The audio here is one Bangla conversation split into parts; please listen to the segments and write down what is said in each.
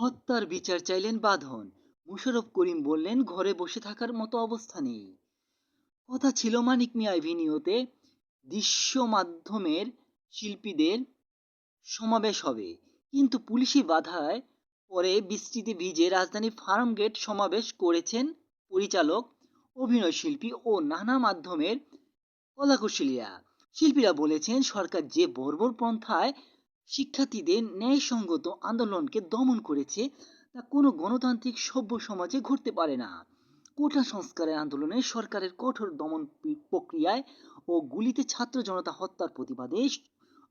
হত্যার বিচার চাইলেন বাঁধন। মোশাররফ করিম বললেন, ঘরে বসে থাকার মতো অবস্থা নেই। কথা ছিল মানিক মিয়া এভিনিউতে দৃশ্য মাধ্যমের শিল্পীদের সমাবেশ হবে, কিন্তু পুলিশি বাধায় পরে বৃষ্টিতে ভিজে রাজধানীর ফার্মগেট সমাবেশ করেছেন পরিচালক, অভিনয়শিল্পী ও নানা মাধ্যমের কলাকুশলীরা। শিল্পীরা বলেছেন, সরকার যে বর্বর পন্থায় শিক্ষার্থীদের ন্যায়সঙ্গত আন্দোলনকে দমন করেছে তা কোনো গণতান্ত্রিক সভ্য সমাজে ঘটতে পারে না। কোটা সংস্কারের আন্দোলনে সরকারের কঠোর দমন প্রক্রিয়ায় ও গুলিতে ছাত্র জনতা হত্যার প্রতিবাদে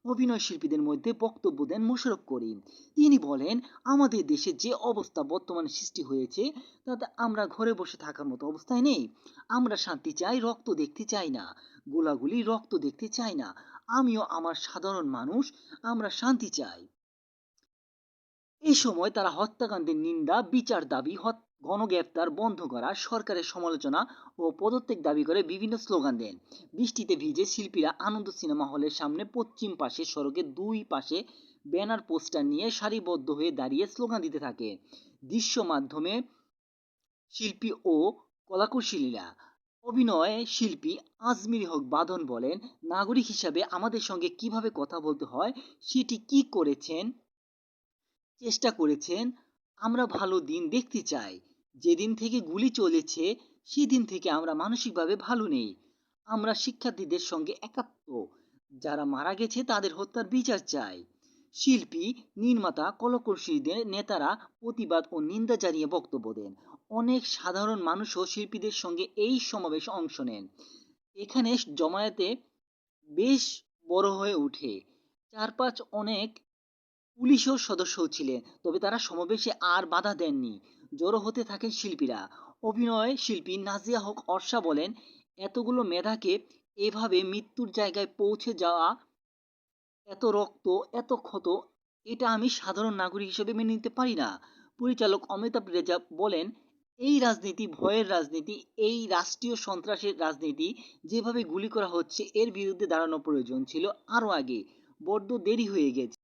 অভিনয় শিল্পীদের মধ্যে বক্তব্য দেন মোশাররফ করিম। তিনি বলেন, আমাদের দেশে যে অবস্থা বর্তমানে সৃষ্টি হয়েছে তাতে আমরা ঘরে বসে থাকার মতো অবস্থায় নেই। আমরা শান্তি চাই, রক্ত দেখতে চাই না। গোলাগুলি রক্ত দেখতে চাই না। আমিও আমার সাধারণ মানুষ, আমরা শান্তি চাই। এই সময় তারা হত্যাকাণ্ডের নিন্দা, বিচার দাবি, গণগ্রেফতার বন্ধ করা, সরকারের সমালোচনা ও পদত্যাগ দাবি করে বিভিন্ন স্লোগান দেন। বৃষ্টিতে ভিজে শিল্পীরা আনন্দ সিনেমা হলের সামনে পশ্চিম পাশে সড়কের দুই পাশে ব্যানার পোস্টার নিয়ে সারিবদ্ধ হয়ে দাঁড়িয়ে স্লোগান দিতে থাকে দৃশ্য মাধ্যমে শিল্পী ও কলাকুশলীরা। অভিনয় শিল্পী আজমির হক বাঁধন বলেন, নাগরিক হিসাবে আমাদের সঙ্গে কিভাবে কথা বলতে হয় সেটি কি করেছেন চেষ্টা করেছেন। আমরা ভালো দিন দেখতে চাই। যেদিন থেকে গুলি চলেছে সেদিন থেকে আমরা মানসিকভাবে ভালো নেই। আমরা শিক্ষার্থীদের সঙ্গে একাত্ম, যারা মারা গেছে তাদের হত্যার বিচার চাই। শিল্পী, নির্মাতা, কলাকুশলীদের নেতারা প্রতিবাদ ও নিন্দা জানিয়ে বক্তব্য দেন। অনেক সাধারণ মানুষও শিল্পীদের সঙ্গে এই সমাবেশে অংশ নেন। এখানে জমায়েতে বেশ বড় হয়ে ওঠে। চারপাশ অনেক পুলিশও সদস্যও ছিলেন, তবে তারা সমাবেশে আর বাধা দেননি। জড়ো হতে থাকেন শিল্পীরা। অভিনয় শিল্পী নাজিয়া হক অর্ষা বলেন, এতগুলো মেধাকে এভাবে মৃত্যুর জায়গায় পৌঁছে যাওয়া, এত রক্ত, এত ক্ষত, এটা আমি সাধারণ নাগরিক হিসেবে মেনে নিতে পারি না। পরিচালক অমিতাভ রেজা বলেন, এই রাজনীতি ভয়ের রাজনীতি, এই রাষ্ট্রীয় সন্ত্রাসের রাজনীতি, যেভাবে গুলি করা হচ্ছে এর বিরুদ্ধে দাঁড়ানো প্রয়োজন ছিল আরও আগে, বড্ড দেরি হয়ে গেছে।